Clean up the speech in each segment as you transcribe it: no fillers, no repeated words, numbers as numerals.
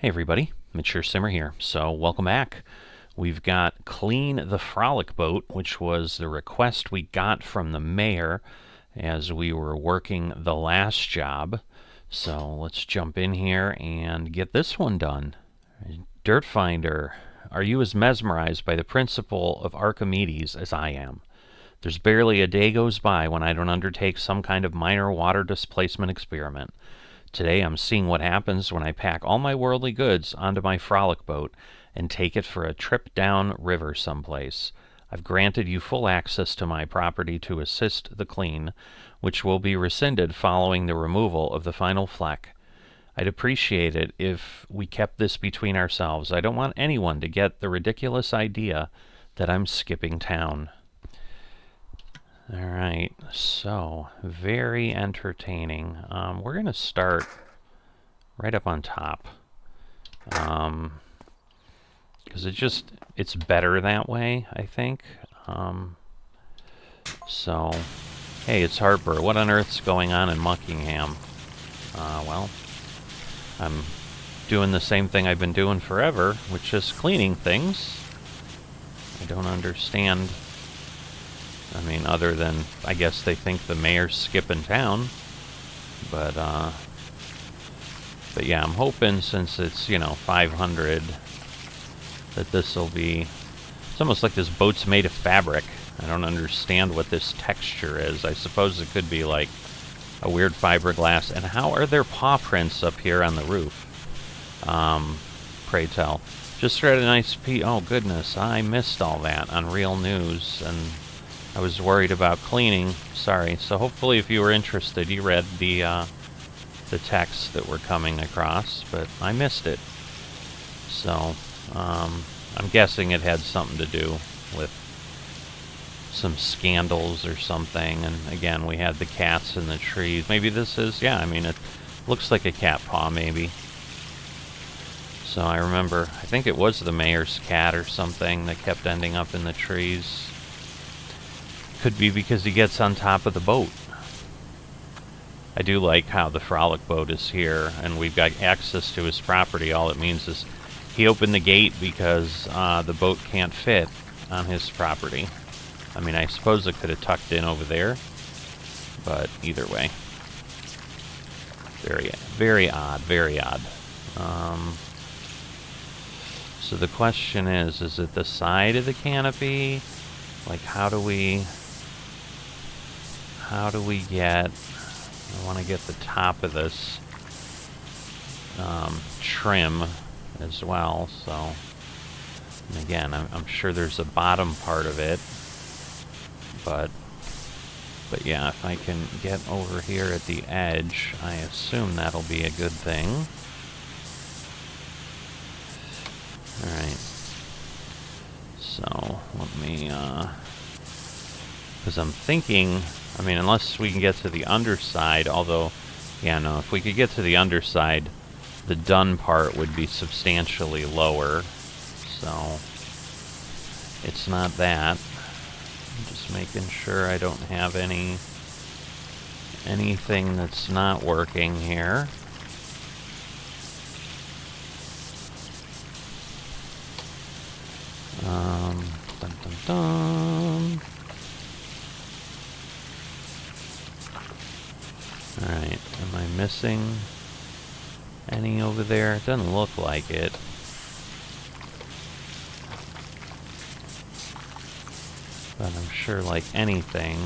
Hey everybody, Mature Simmer here. So welcome back. We've got Clean the Frolic Boat, which was the request we got from the mayor as we were working the last job. So let's jump in here and get this one done. Dirt Finder, are you as mesmerized by the principle of Archimedes as I am? There's barely a day goes by when I don't undertake some kind of minor water displacement experiment. Today I'm seeing what happens when I pack all my worldly goods onto my frolic boat and take it for a trip down river someplace. I've granted you full access to my property to assist the clean, which will be rescinded following the removal of the final fleck. I'd appreciate it if we kept this between ourselves. I don't want anyone to get the ridiculous idea that I'm skipping town. Alright, so very entertaining. We're going to start right up on top. Because it's better that way, I think. So, hey, it's Harper. What on earth's going on in Muckingham? Well, I'm doing the same thing I've been doing forever, which is cleaning things. I don't understand. I mean, other than, I guess they think the mayor's skipping town. But yeah, I'm hoping since it's, 500, that this will be... It's almost like this boat's made of fabric. I don't understand what this texture is. I suppose it could be like a weird fiberglass. And how are there paw prints up here on the roof? Pray tell. Just read a nice piece. Oh, goodness, I missed all that on Real News, and I was worried about cleaning. Sorry. So hopefully if you were interested, you read the texts that were coming across, but I missed it. So I'm guessing it had something to do with some scandals or something. And again, we had the cats in the trees. Maybe this is, yeah, I mean, it looks like a cat paw, maybe. So I remember, I think it was the mayor's cat or something that kept ending up in the trees. Could be because he gets on top of the boat. I do like how the frolic boat is here and we've got access to his property. All it means is he opened the gate because the boat can't fit on his property. I mean, I suppose it could have tucked in over there, but either way. Very, very odd, very odd. So the question is it the side of the canopy? Like, how do we get... I want to get the top of this trim as well, so... And again, I'm sure there's a bottom part of it, but yeah, if I can get over here at the edge, I assume that'll be a good thing. Alright. So, let me, because I'm thinking, I mean, unless we can get to the underside, although, yeah, no, if we could get to the underside, the done part would be substantially lower, so it's not that. I'm just making sure I don't have anything that's not working here. Dun dun dun. Alright, am I missing any over there? It doesn't look like it. But I'm sure, like anything,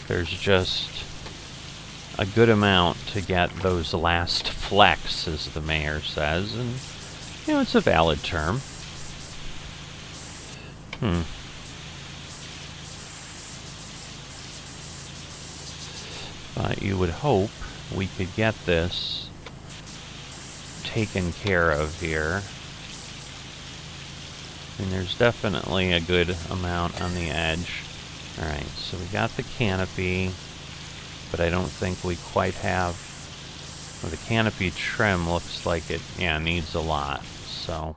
there's just a good amount to get those last flecks, as the mayor says, and, it's a valid term. But you would hope we could get this taken care of here. I mean, there's definitely a good amount on the edge. Alright, so we got the canopy, but I don't think we quite have... Well, the canopy trim looks like it, needs a lot, so...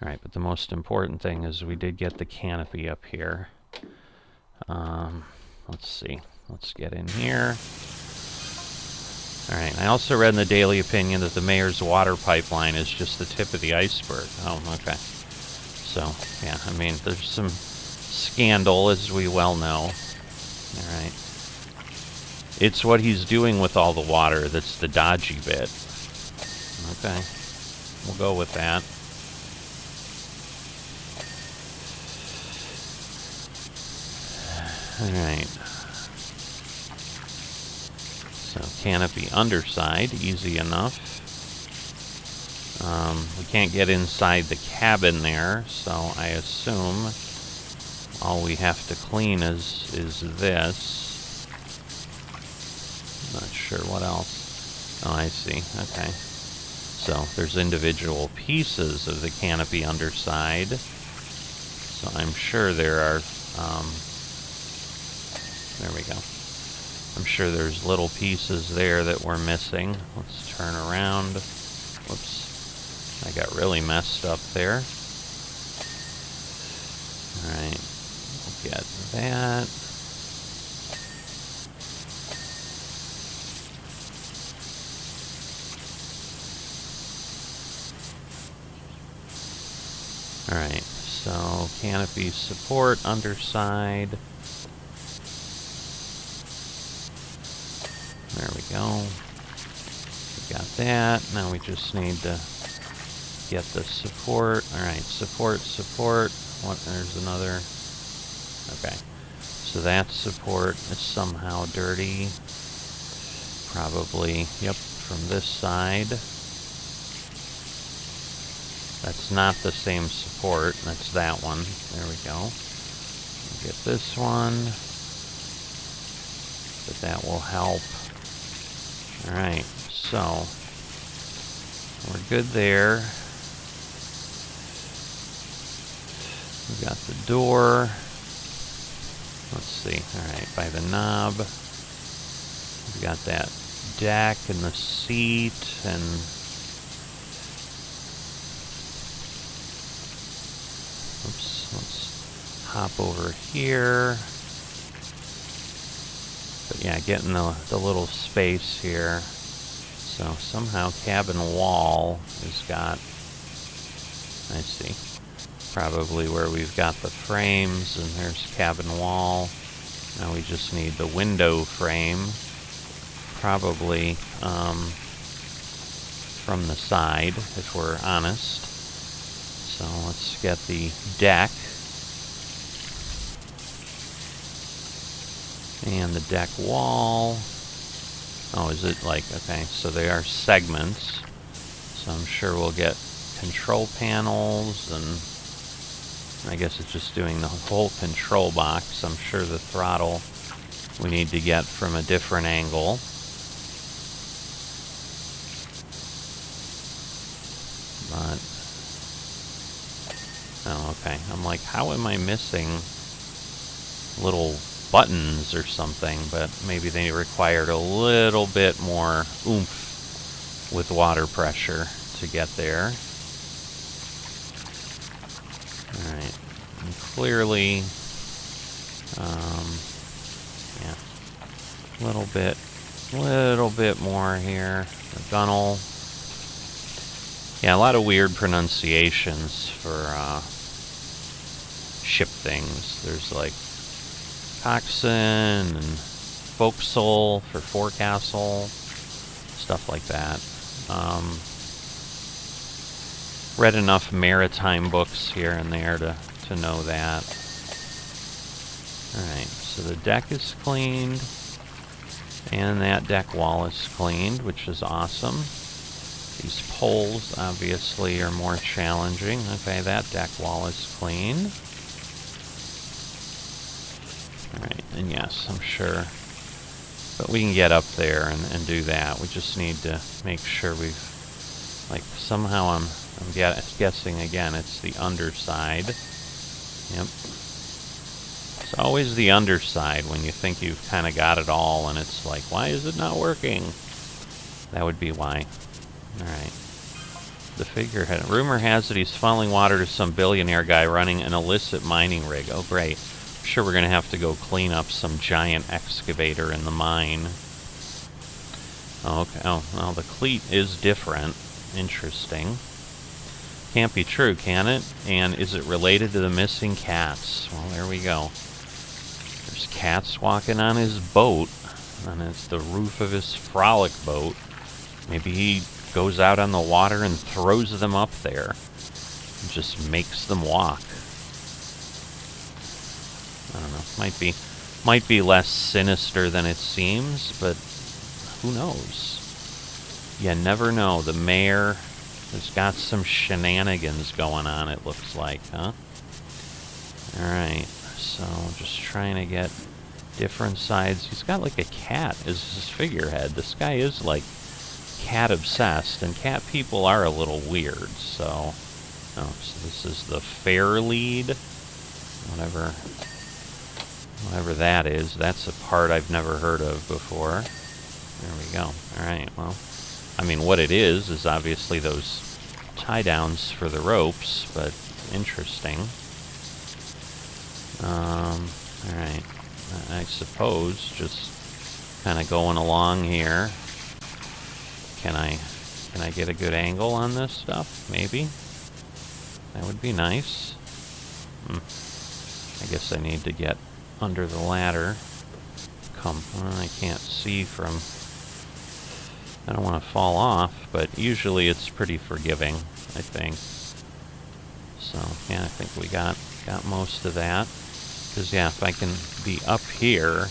Alright, but the most important thing is we did get the canopy up here. Let's see. Let's get in here. Alright, I also read in the Daily Opinion that the mayor's water pipeline is just the tip of the iceberg. Oh, okay. So, yeah, I mean, there's some scandal, as we well know. Alright. It's what he's doing with all the water that's the dodgy bit. Okay. We'll go with that. Alright. So, canopy underside, easy enough. We can't get inside the cabin there, so I assume all we have to clean is this. Not sure what else. Oh, I see. Okay. So there's individual pieces of the canopy underside. So I'm sure there are, there we go. I'm sure there's little pieces there that we're missing. Let's turn around. Whoops. I got really messed up there. Alright. We'll get that. Alright, so canopy support, underside. There we go. We got that. Now we just need to get the support. Alright, support. What? There's another. Okay. So that support is somehow dirty. Probably, yep, from this side. That's not the same support. That's that one. There we go. We'll get this one. But that will help. Alright, so we're good there. We got the door. Let's see. Alright, by the knob. We got that deck and the seat and oops, let's hop over here. But yeah, getting the little space here. So somehow cabin wall has got, I see, probably where we've got the frames, and there's cabin wall. Now we just need the window frame, probably from the side, if we're honest. So let's get the deck. And the deck wall. Oh, is it like, okay, so they are segments. So I'm sure we'll get control panels, and I guess it's just doing the whole control box. I'm sure the throttle we need to get from a different angle. But, oh, okay. I'm like, how am I missing little buttons or something? But maybe they required a little bit more oomph with water pressure to get there. Alright, and clearly, yeah, little bit more here. The gunnel. Yeah, a lot of weird pronunciations for ship things. There's like coxswain and forecastle for forecastle, stuff like that. Read enough maritime books here and there to know that. Alright, so the deck is cleaned, and that deck wall is cleaned, which is awesome. These poles obviously are more challenging. Okay, that deck wall is clean. Alright, and yes, I'm sure. But we can get up there and do that. We just need to make sure we've, like, somehow I'm guessing again it's the underside. Yep. It's always the underside when you think you've kind of got it all, and it's like, why is it not working? That would be why. Alright. The figurehead. Rumor has it he's funneling water to some billionaire guy running an illicit mining rig. Oh, great. I'm sure we're going to have to go clean up some giant excavator in the mine. Oh, okay. Oh, well, the cleat is different. Interesting. Can't be true, can it? And is it related to the missing cats? Well, there we go. There's cats walking on his boat, and it's the roof of his frolic boat. Maybe he goes out on the water and throws them up there. And just makes them walk. I don't know. Might be less sinister than it seems, but who knows? You never know. The mayor has got some shenanigans going on, it looks like, huh? Alright, so just trying to get different sides. He's got like a cat as his figurehead. This guy is like cat obsessed, and cat people are a little weird, so... Oh, so this is the fair lead. Whatever that is. That's a part I've never heard of before. There we go. Alright, well... I mean, what it is obviously those tie-downs for the ropes, but interesting. Alright. I suppose just kind of going along here. Can I get a good angle on this stuff? Maybe? That would be nice. I guess I need to get under the ladder. I can't see from... I don't want to fall off, but usually it's pretty forgiving, I think. So, yeah, I think we got most of that. Because, yeah, if I can be up here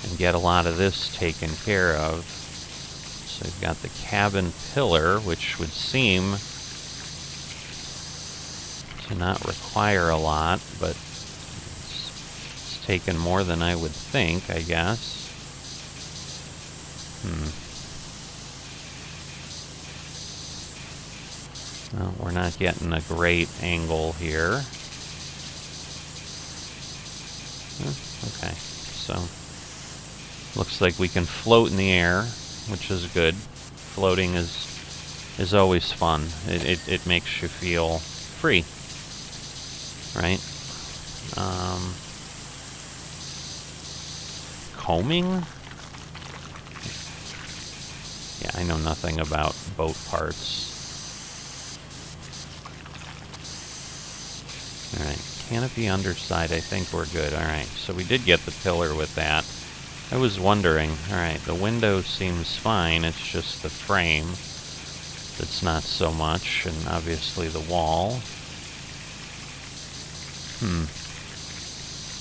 and get a lot of this taken care of. So we've got the cabin pillar, which would seem to not require a lot, but it's taken more than I would think, I guess. Well, we're not getting a great angle here. Okay, so looks like we can float in the air, which is good. Floating is always fun. It makes you feel free, right? Combing? Yeah, I know nothing about boat parts. Alright, canopy underside, I think we're good. Alright, so we did get the pillar with that. I was wondering, alright, the window seems fine, it's just the frame that's not so much, and obviously the wall.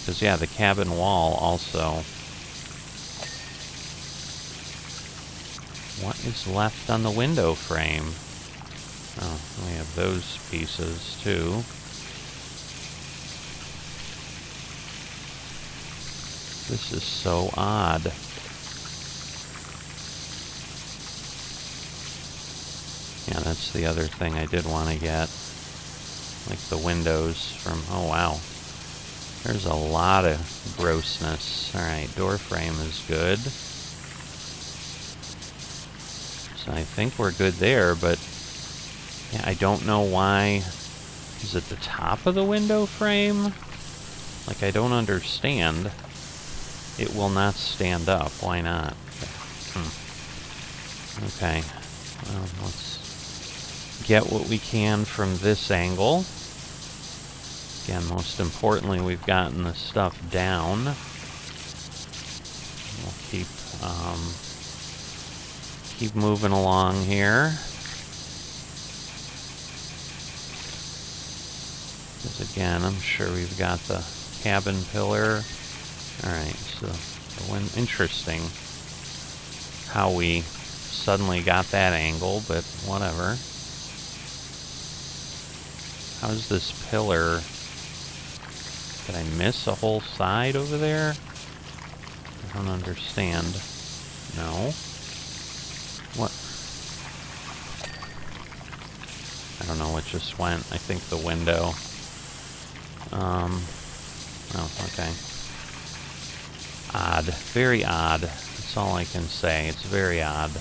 Because, yeah, the cabin wall also... What is left on the window frame? Oh, we have those pieces, too. This is so odd. Yeah, that's the other thing I did want to get. Like the windows from... Oh, wow. There's a lot of grossness. Alright, door frame is good. So I think we're good there, but... Yeah, I don't know why... Is it the top of the window frame? Like, I don't understand. It will not stand up. Why not? Okay. Well, let's get what we can from this angle. Again, most importantly, we've gotten the stuff down. We'll keep moving along here. Because again, I'm sure we've got the cabin pillar. Alright, so interesting how we suddenly got that angle, but whatever. How's this pillar? Did I miss a whole side over there? I don't understand. No. What? I don't know what just went. I think the window. Oh, okay. Odd. Very odd. That's all I can say. It's very odd.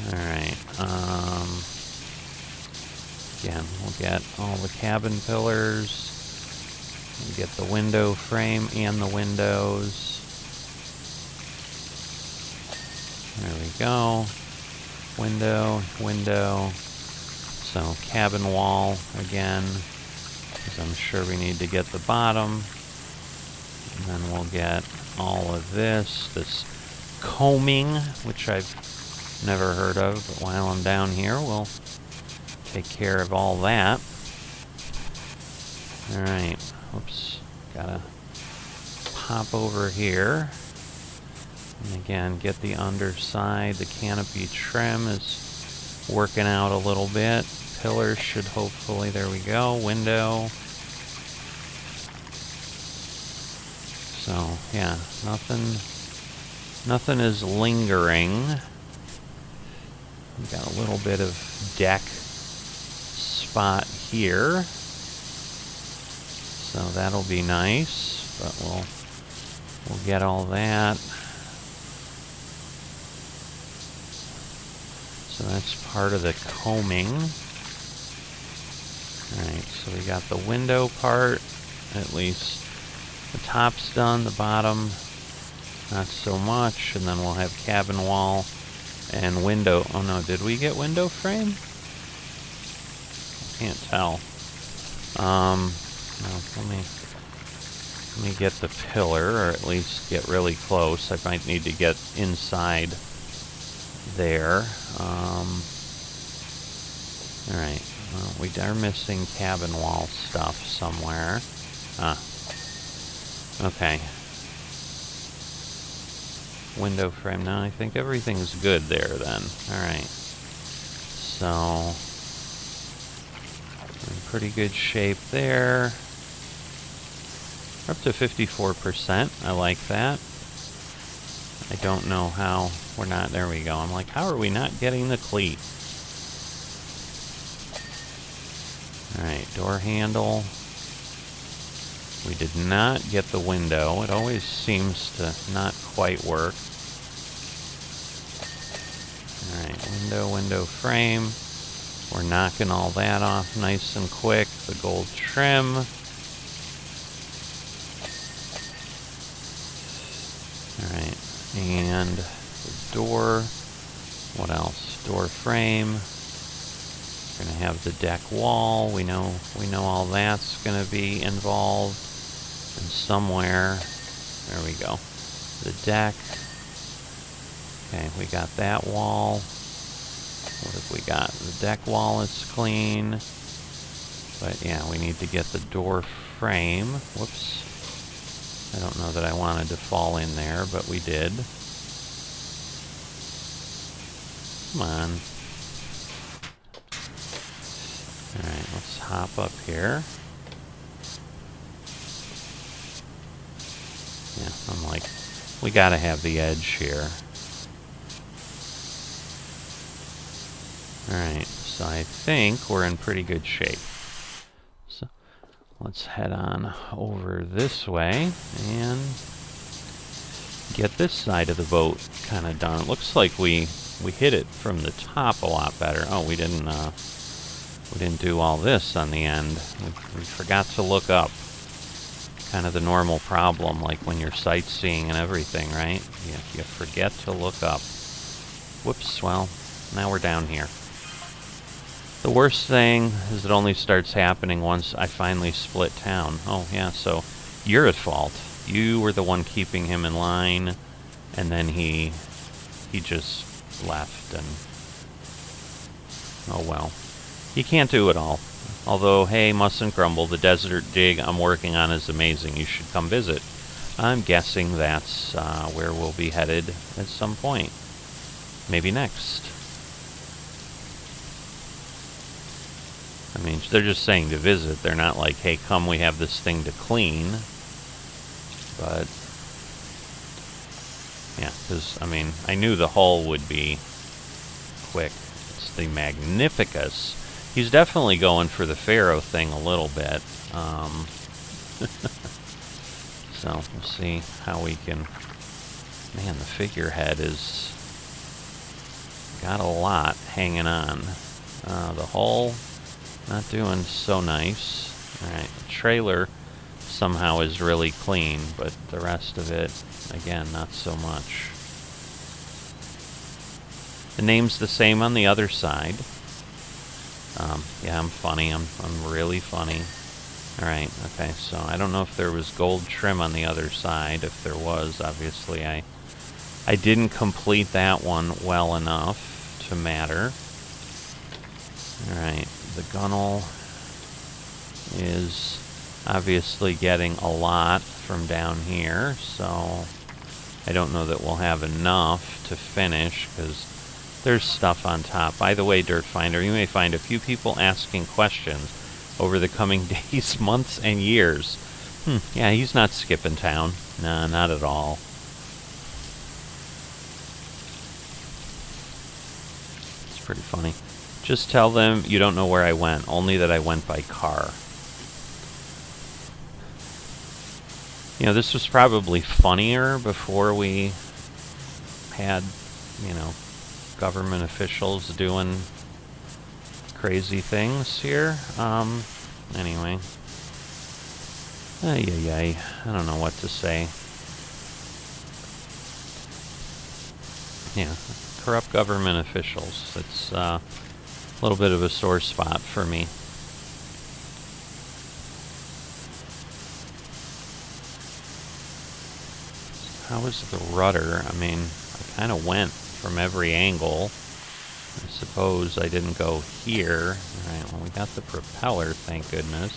Alright. Again, we'll get all the cabin pillars. We get the window frame and the windows. There we go. Window, window. So cabin wall again, because I'm sure we need to get the bottom. And then we'll get all of this combing, which I've never heard of, but while I'm down here, we'll take care of all that. Alright, oops, gotta pop over here. And again, get the underside. The canopy trim is working out a little bit. Pillars should hopefully, there we go, window. So, yeah, nothing is lingering. We've got a little bit of deck spot here. So that'll be nice, but we'll get all that. So that's part of the combing. Alright, so we got the window part, at least the top's done, the bottom not so much, and then we'll have cabin wall and window. Oh no, did we get window frame? I can't tell. No, let me get the pillar, or at least get really close. I might need to get inside there. Alright, well, we are missing cabin wall stuff somewhere. Okay. Window frame. Now I think everything's good there then. Alright. So, we're in pretty good shape there. We're up to 54%. I like that. I don't know how we're not. There we go. I'm like, how are we not getting the cleat? Alright, door handle. We did not get the window. It always seems to not quite work. Alright, window frame. We're knocking all that off nice and quick. The gold trim. Alright, and the door. What else? Door frame. We're gonna have the deck wall. We know all that's gonna be involved. And somewhere, there we go. The deck. Okay, we got that wall. What have we got? The deck wall is clean. But yeah, we need to get the door frame. Whoops. I don't know that I wanted to fall in there, but we did. Come on. Alright, let's hop up here. Yeah, I'm like, we gotta have the edge here. Alright, so I think we're in pretty good shape. So let's head on over this way and get this side of the boat kind of done. It looks like we hit it from the top a lot better. Oh, we didn't do all this on the end. We forgot to look up. Kind of the normal problem, like when you're sightseeing and everything, right? You forget to look up. Whoops, well, now we're down here. The worst thing is it only starts happening once I finally split town. Oh, yeah, so you're at fault. You were the one keeping him in line, and then he just left, and oh well. You can't do it all. Although, hey, mustn't grumble, the desert dig I'm working on is amazing. You should come visit. I'm guessing that's where we'll be headed at some point. Maybe next. I mean, they're just saying to visit. They're not like, hey, come, we have this thing to clean. But, yeah, because, I mean, I knew the hull would be quick. It's the Magnificus. He's definitely going for the Pharaoh thing a little bit. So we'll see how we can. Man, the figurehead is got a lot hanging on. The hull not doing so nice. All right, the trailer somehow is really clean, but the rest of it, again, not so much. The name's the same on the other side. Yeah, I'm funny. I'm really funny. Alright, okay, so I don't know if there was gold trim on the other side. If there was, obviously I didn't complete that one well enough to matter. Alright, the gunnel is obviously getting a lot from down here, so I don't know that we'll have enough to finish, because there's stuff on top. By the way, Dirt Finder, you may find a few people asking questions over the coming days, months, and years. Yeah, he's not skipping town. Nah, not at all. It's pretty funny. Just tell them you don't know where I went, only that I went by car. You know, this was probably funnier before we had, you know, government officials doing crazy things here. Anyway. I don't know what to say. Yeah, corrupt government officials. It's a little bit of a sore spot for me. How was the rudder? I mean, I kind of went from every angle. I suppose I didn't go here. Alright, well, we got the propeller, thank goodness.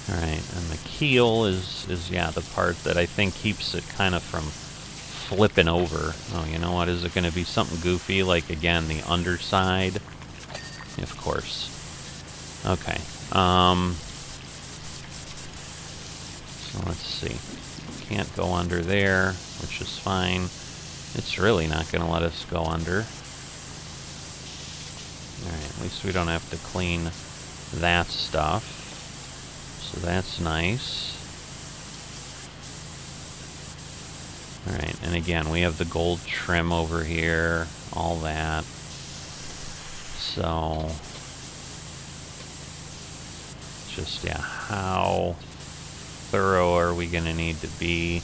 Alright, and the keel is yeah, the part that I think keeps it kind of from flipping over. Oh, you know what? Is it going to be something goofy, like, again, the underside? Of course. Okay. So let's see. Can't go under there, which is fine. It's really not going to let us go under. Alright, at least we don't have to clean that stuff. So that's nice. Alright, and again, we have the gold trim over here, all that. So, just, yeah, how thorough are we going to need to be?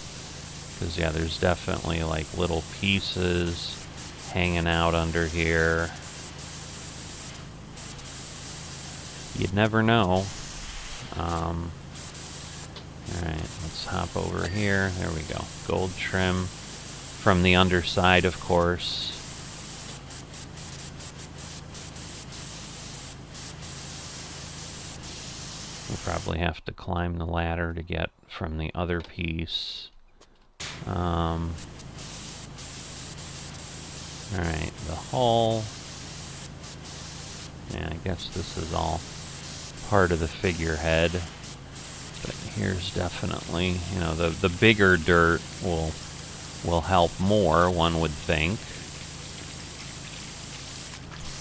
Because, yeah, there's definitely, like, little pieces hanging out under here. You'd never know. Alright, let's hop over here. There we go. Gold trim from the underside, of course. We'll probably have to climb the ladder to get from the other piece. Alright, the hull. Yeah, I guess this is all part of the figurehead. But here's definitely, you know, the bigger dirt will help more, one would think.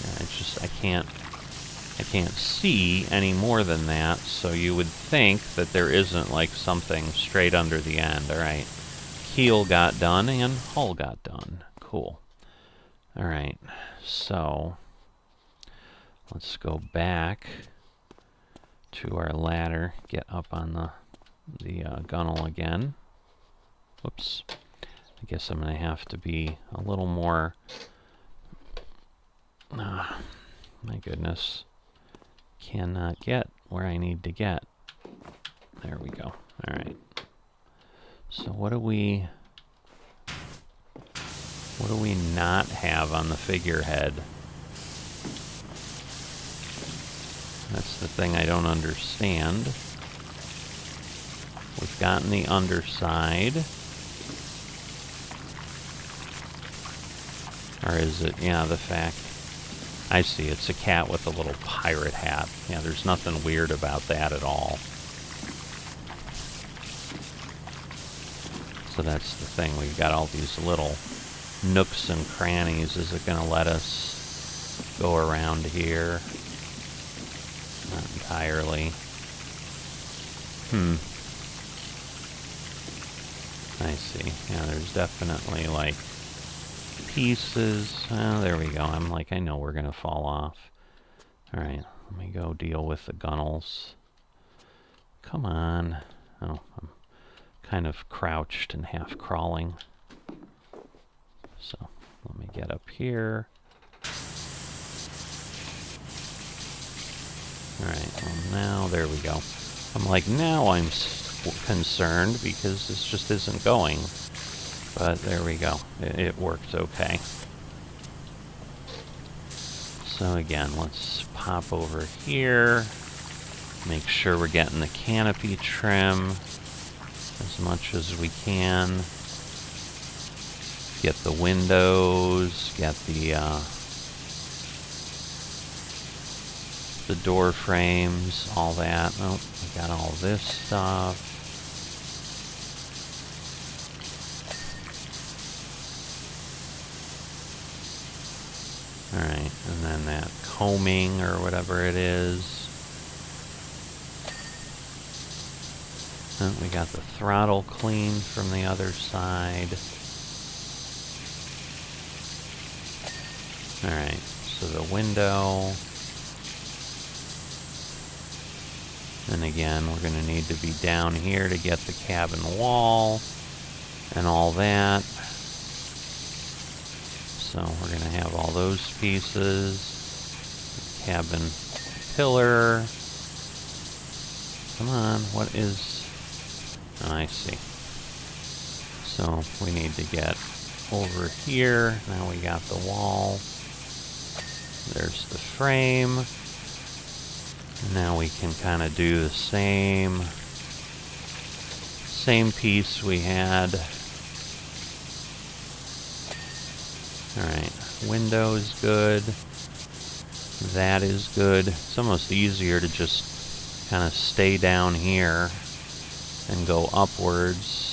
Yeah, it's just I can't see any more than that, so you would think that there isn't like something straight under the end. Alright. Keel got done and hull got done. Cool. Alright, so let's go back to our ladder, get up on the gunnel again. Whoops. I guess I'm going to have to be a little more... my goodness. Cannot get where I need to get. There we go. Alright. So what do we not have on the figurehead? That's the thing I don't understand. We've gotten the underside. Or is it, yeah, the fact... I see, it's a cat with a little pirate hat. Yeah, there's nothing weird about that at all. So that's the thing, we've got all these little nooks and crannies. Is it going to let us go around here? Not entirely. I see. Yeah, there's definitely, like, pieces. Oh, there we go. I'm like, I know we're going to fall off. Alright, let me go deal with the gunnels. Come on. Oh, I'm kind of crouched and half crawling. So let me get up here. Alright, well now, there we go. I'm like, now I'm concerned because this just isn't going. But there we go. It worked okay. So again, let's pop over here. Make sure we're getting the canopy trim as much as we can. Get the windows, get the door frames, all that. Oh, we got all this stuff. Alright, and then that combing or whatever it is. Oh, we got the throttle cleaned from the other side. Alright, so the window. And again, we're going to need to be down here to get the cabin wall and all that. So we're going to have all those pieces. Cabin pillar. Come on, what is... Oh, I see. So we need to get over here. Now we got the wall. There's the frame. Now we can kind of do the same piece we had. Alright, window is good. That is good. It's almost easier to just kind of stay down here and go upwards.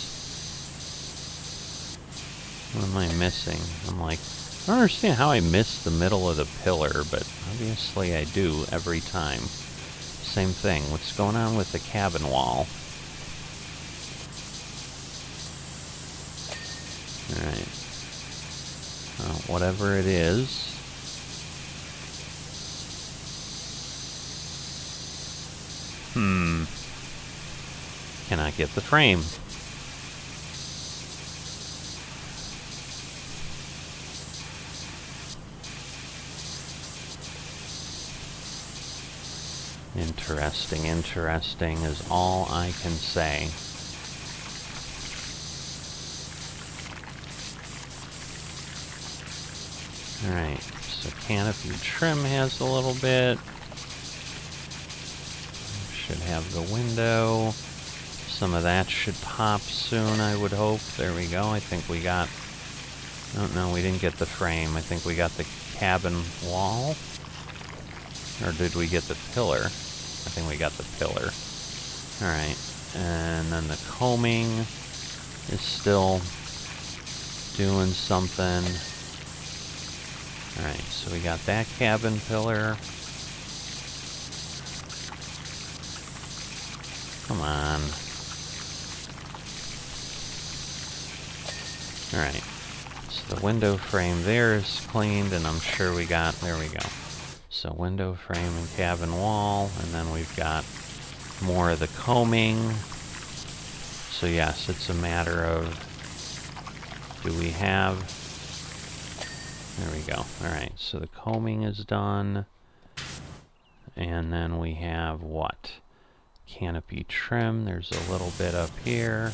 What am I missing? I'm like, I don't understand how I missed the middle of the pillar, but obviously I do every time. Same thing. What's going on with the cabin wall? Alright. Whatever it is. Cannot get the frame. Interesting, interesting is all I can say. Alright, so canopy trim has a little bit. Should have the window. Some of that should pop soon, I would hope. There we go. I think we got... Oh, no, we didn't get the frame. I think we got the cabin wall. Or did we get the pillar? I think we got the pillar. Alright. And then the combing is still doing something. Alright, so we got that cabin pillar. Come on. Alright. So the window frame there is cleaned, and I'm sure we got... There we go. So window frame and cabin wall, and then we've got more of the combing. So yes, it's a matter of... Do we have... There we go. Alright, so the combing is done. And then we have what? Canopy trim. There's a little bit up here.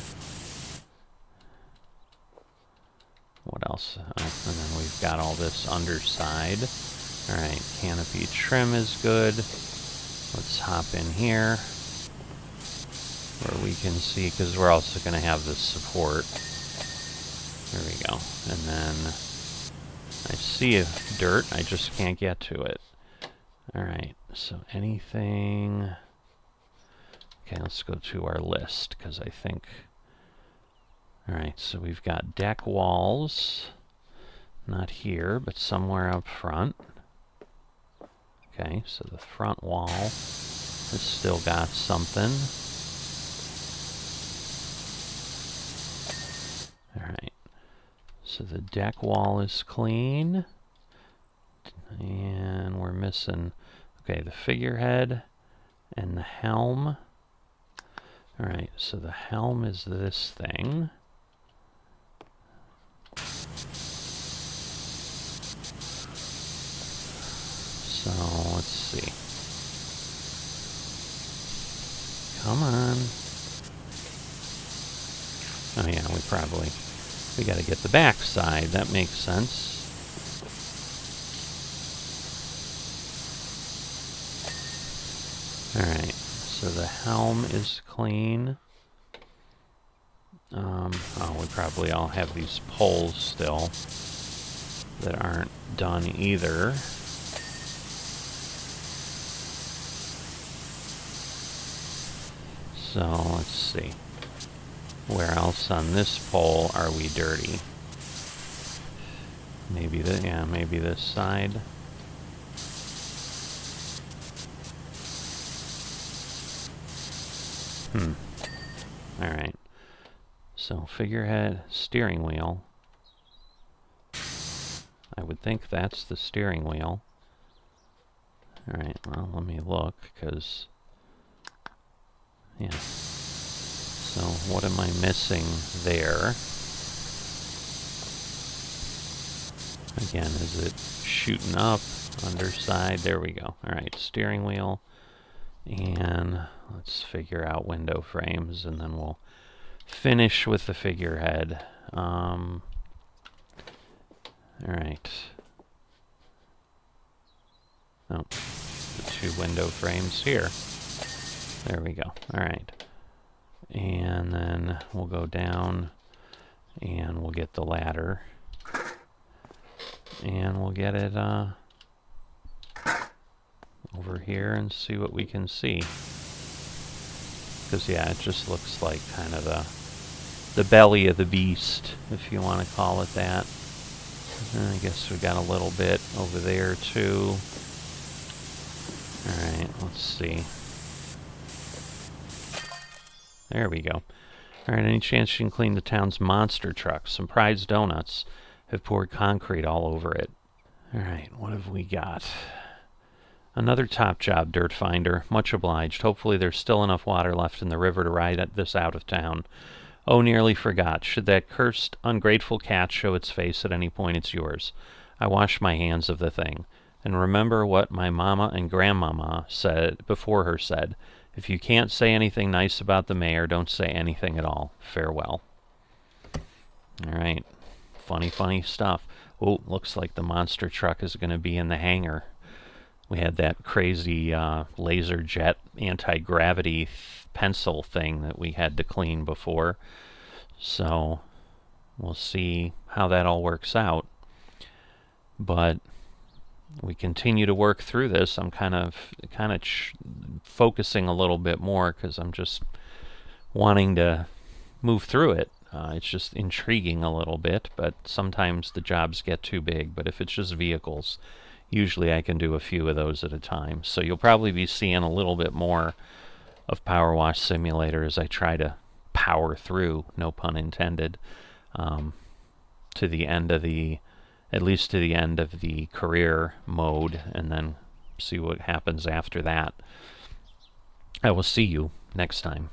What else? Oh, and then we've got all this underside. Alright, canopy trim is good. Let's hop in here where we can see, because we're also going to have this support. There we go. And then I see dirt, I just can't get to it. Alright, so anything... Okay, let's go to our list, because I think... Alright, so we've got deck walls. Not here, but somewhere up front. Okay, so the front wall has still got something. Alright, so the deck wall is clean. And we're missing... Okay, the figurehead and the helm. Alright, so the helm is this thing. So, let's see. Come on. Oh yeah, we gotta get the back side. That makes sense. Alright, so the helm is clean. Oh, we probably all have these poles still that aren't done either. So, let's see. Where else on this pole are we dirty? Maybe maybe this side. Alright. So, figurehead, steering wheel. I would think that's the steering wheel. Alright, well, let me look, because... Yeah. So, what am I missing there? Again, is it shooting up, underside? There we go. Alright, steering wheel. And let's figure out window frames, and then we'll finish with the figurehead. Alright. Oh, the two window frames here. There we go. Alright. And then we'll go down, and we'll get the ladder. And we'll get it over here and see what we can see. Because, yeah, it just looks like kind of the belly of the beast, if you want to call it that. And I guess we got a little bit over there, too. Alright, let's see. There we go. Alright, any chance you can clean the town's monster truck? Some prize donuts have poured concrete all over it. Alright, what have we got? Another top job, Dirt Finder. Much obliged. Hopefully there's still enough water left in the river to ride this out of town. Oh, nearly forgot. Should that cursed, ungrateful cat show its face at any point, it's yours. I wash my hands of the thing. And remember what my mama and grandmama said before her said. If you can't say anything nice about the mayor, don't say anything at all. Farewell. Alright. Funny, funny stuff. Oh, looks like the monster truck is going to be in the hangar. We had that crazy laser jet anti-gravity pencil thing that we had to clean before. So we'll see how that all works out. But we continue to work through this. I'm kind of focusing a little bit more because I'm just wanting to move through it. It's just intriguing a little bit, but sometimes the jobs get too big. But if it's just vehicles, usually I can do a few of those at a time. So you'll probably be seeing a little bit more of Powerwash Simulator as I try to power through, no pun intended, to the end of at least to the end of the career mode, and then see what happens after that. I will see you next time.